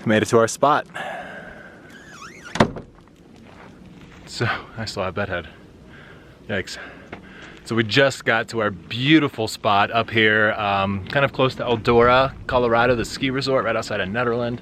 Made it to our spot. So, I still have bedhead. Yikes. So we just got to our beautiful spot up here, kind of close to Eldora, Colorado, the ski resort right outside of Nederland.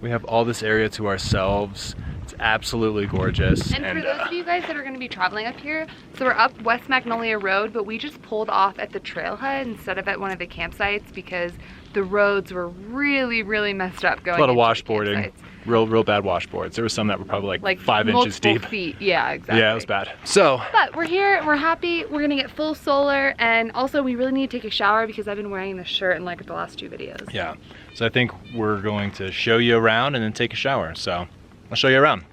We have all this area to ourselves. It's absolutely gorgeous. And for those of you guys that are going to be traveling up here, so we're up West Magnolia Road, but we just pulled off at the trailhead instead of at one of the campsites because the roads were really, really messed up going. A lot of washboarding. Real bad washboards. There were some that were probably like 5 inches deep. Feet. Yeah, exactly. Yeah, it was bad. So, but we're here, we're happy, we're gonna get full solar, and also we really need to take a shower because I've been wearing this shirt in like the last 2 videos. Yeah, so I think we're going to show you around and then take a shower. So, I'll show you around.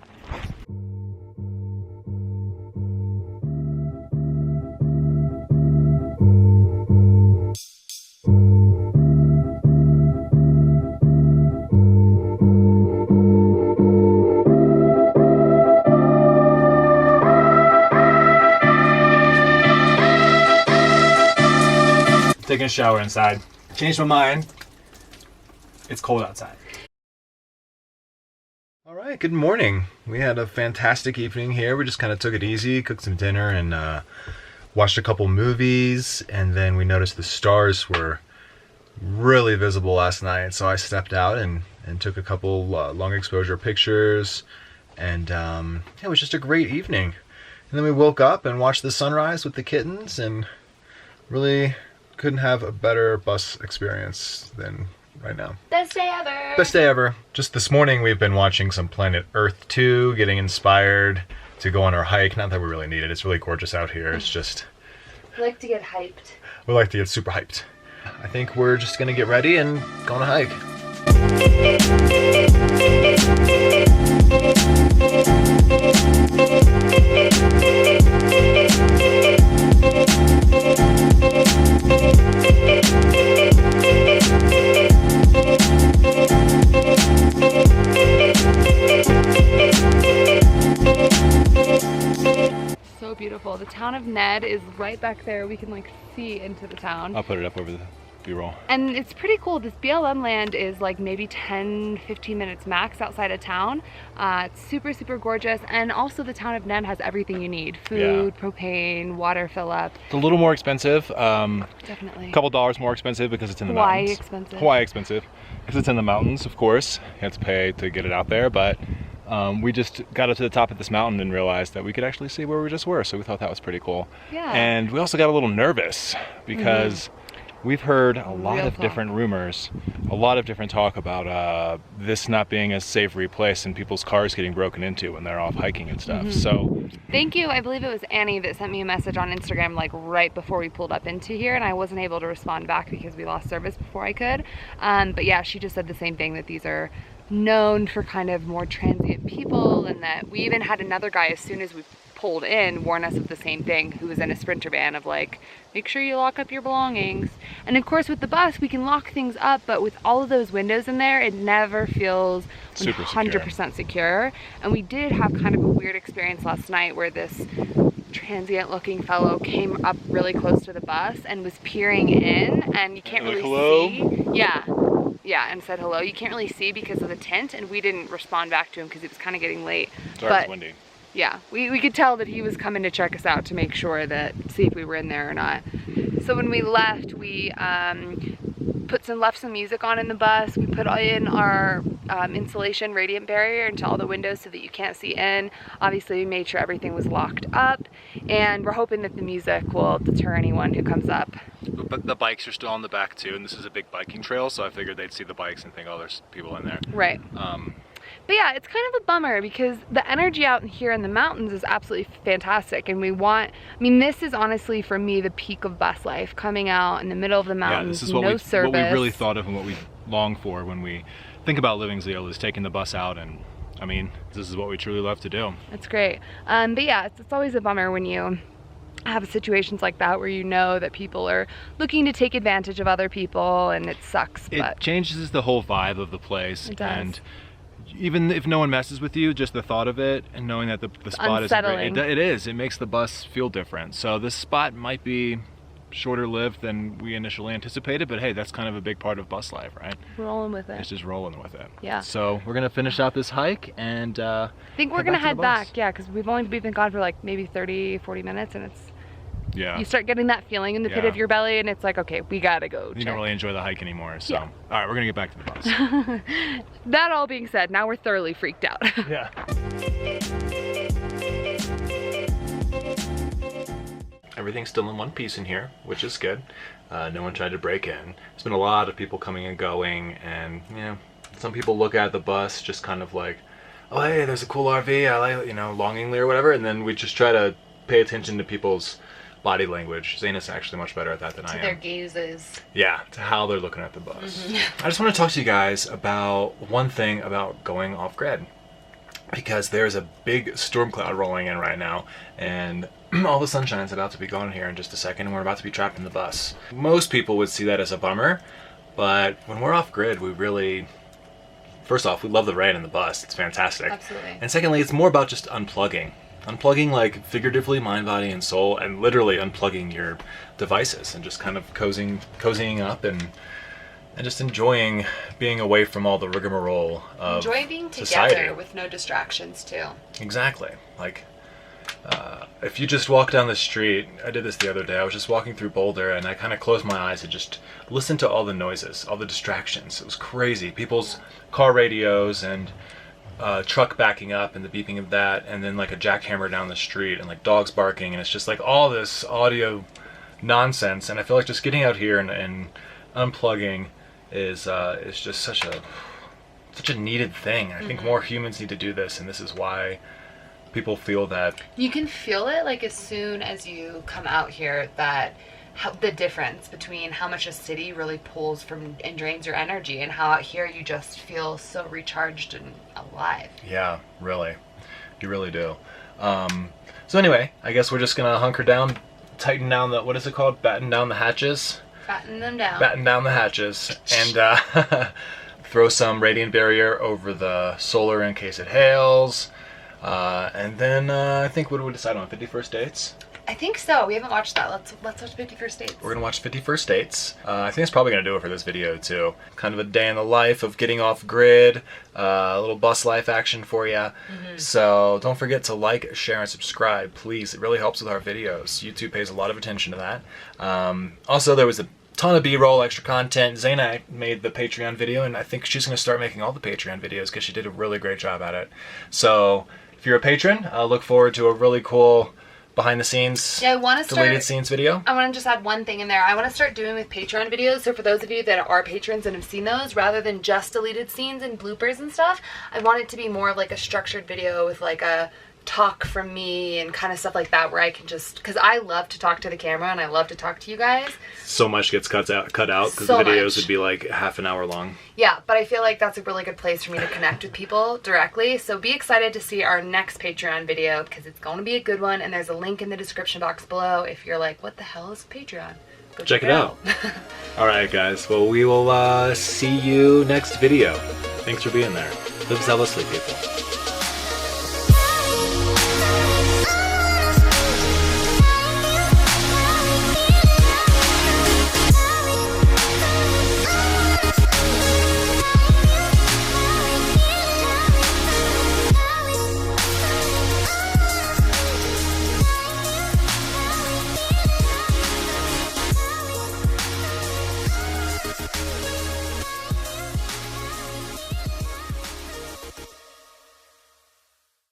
Taking a shower inside. Changed my mind. It's cold outside. All right, good morning. We had a fantastic evening here. We just kind of took it easy, cooked some dinner, and watched a couple movies. And then we noticed the stars were really visible last night. So I stepped out and took a couple long exposure pictures. And it was just a great evening. And then we woke up and watched the sunrise with the kittens, and really couldn't have a better bus experience than right now. Best day ever! Best day ever. Just this morning we've been watching some Planet Earth 2, getting inspired to go on our hike. Not that we really need it, it's really gorgeous out here. It's just... We like to get hyped. We like to get super hyped. I think we're just gonna get ready and go on a hike. So beautiful. The town of Ned is right back there. We can like see into the town. I'll put it up over the B-roll. And it's pretty cool. This BLM land is like maybe 10-15 minutes max outside of town. It's super, super gorgeous. And also the town of Ned has everything you need. Food, propane, water fill up. It's a little more expensive. Definitely. A couple dollars more expensive because it's in the Hawaii mountains. Expensive. Hawaii expensive. Because it's in the mountains, of course. You have to pay to get it out there, but we just got up to the top of this mountain and realized that we could actually see where we just were, so we thought that was pretty cool. Yeah. And we also got a little nervous because we've heard a lot of different rumors, a lot of different talk about this not being a savory place and people's cars getting broken into when they're off hiking and stuff. So thank you. I believe it was Annie that sent me a message on Instagram like right before we pulled up into here, and I wasn't able to respond back because we lost service before I could. But yeah, she just said the same thing, that these are known for kind of more transient people, and that we even had another guy as soon as we pulled in warn us of the same thing, who was in a Sprinter van, of like, make sure you lock up your belongings. And of course with the bus we can lock things up, but with all of those windows in there it never feels 100% secure. And we did have kind of a weird experience last night where this transient looking fellow came up really close to the bus and was peering in, and you can't really see. Yeah, and said hello. You can't really see because of the tint, and we didn't respond back to him because it was kind of getting late. Sorry, it's windy. Yeah, we could tell that he was coming to check us out to make sure that, see if we were in there or not. So when we left, we left some music on in the bus. We put in our insulation radiant barrier into all the windows so that you can't see in. Obviously we made sure everything was locked up, and we're hoping that the music will deter anyone who comes up. But the bikes are still on the back too, and this is a big biking trail, so I figured they'd see the bikes and think, oh, there's people in there. Right. But yeah, it's kind of a bummer because the energy out here in the mountains is absolutely fantastic, and this is honestly for me the peak of bus life, coming out in the middle of the mountains, this is what service. What we really thought of and what we long for when we think about livingZEAL is taking the bus out, and I mean, this is what we truly love to do. It's great. But yeah, it's always a bummer when you have situations like that where you know that people are looking to take advantage of other people, and it sucks. It changes the whole vibe of the place. It does. And even if no one messes with you, just the thought of it and knowing that the spot is great, it makes the bus feel different. So this spot might be shorter lived than we initially anticipated, but hey, that's kind of a big part of bus life, right? Rolling with it. It's just rolling with it. Yeah. So we're gonna finish out this hike and I think we're gonna head back, yeah, because we've been gone for like maybe 30-40 minutes, and it's you start getting that feeling in the pit of your belly, and it's like, okay, we gotta go. You don't really enjoy the hike anymore, so all right, we're gonna get back to the bus. That all being said, now we're thoroughly freaked out. Yeah. Everything's still in one piece in here, which is good. No one tried to break in. There's been a lot of people coming and going, and you know, some people look at the bus just kind of like, oh hey, there's a cool RV, I like, you know, longingly or whatever, and then we just try to pay attention to people's body language. Zaina's actually much better at that than I am. To their gazes. Yeah, to how they're looking at the bus. I just want to talk to you guys about one thing about going off grid, because there's a big storm cloud rolling in right now, and all the sunshine's about to be gone here in just a second, and we're about to be trapped in the bus. Most people would see that as a bummer, but when we're off grid, we really, first off, we love the rain in the bus. It's fantastic. Absolutely. And secondly, it's more about just unplugging. Unplugging, like, figuratively, mind, body, and soul, and literally unplugging your devices and just kind of cozying up and just enjoying being away from all the rigmarole of enjoy being society. Together with no distractions too. Exactly. Like, if you just walk down the street, I did this the other day, I was just walking through Boulder and I kind of closed my eyes and just listened to all the noises, all the distractions. It was crazy. People's car radios and truck backing up and the beeping of that, and then like a jackhammer down the street and like dogs barking, and it's just like all this audio nonsense. And I feel like just getting out here and unplugging is just such a needed thing. I think more humans need to do this, and this is why people feel that. You can feel it like as soon as you come out here, that the difference between how much a city really pulls from and drains your energy, and how out here you just feel so recharged and alive. Yeah, really. You really do. So anyway, I guess we're just gonna hunker down, tighten down the, what is it called? Batten down the hatches? Batten them down. Batten down the hatches, and throw some radiant barrier over the solar in case it hails. And then I think, what do we decide on? 51st Dates? I think so. We haven't watched that. Let's watch 51st Dates. We're gonna watch 51st Dates. I think it's probably gonna do it for this video too. Kind of a day in the life of getting off grid, a little bus life action for you. So don't forget to like, share, and subscribe, please. It really helps with our videos. YouTube pays a lot of attention to that. Also, there was a ton of B-roll, extra content. Zaina made the Patreon video, and I think she's gonna start making all the Patreon videos because she did a really great job at it. So if you're a patron, look forward to a really cool behind the scenes, deleted scenes video. I want to just add one thing in there. I want to start doing with Patreon videos. So for those of you that are patrons and have seen those, rather than just deleted scenes and bloopers and stuff, I want it to be more of like a structured video with like a talk from me and kind of stuff like that, where I can just, because I love to talk to the camera and I love to talk to you guys. So much gets cut out because the videos would be like half an hour long. Yeah, but I feel like that's a really good place for me to connect with people directly. So be excited to see our next Patreon video, because it's going to be a good one, and there's a link in the description box below if you're like, what the hell is Patreon? Go check it out. Alright guys, well, we will see you next video. Thanks for being there. Live zealously, people.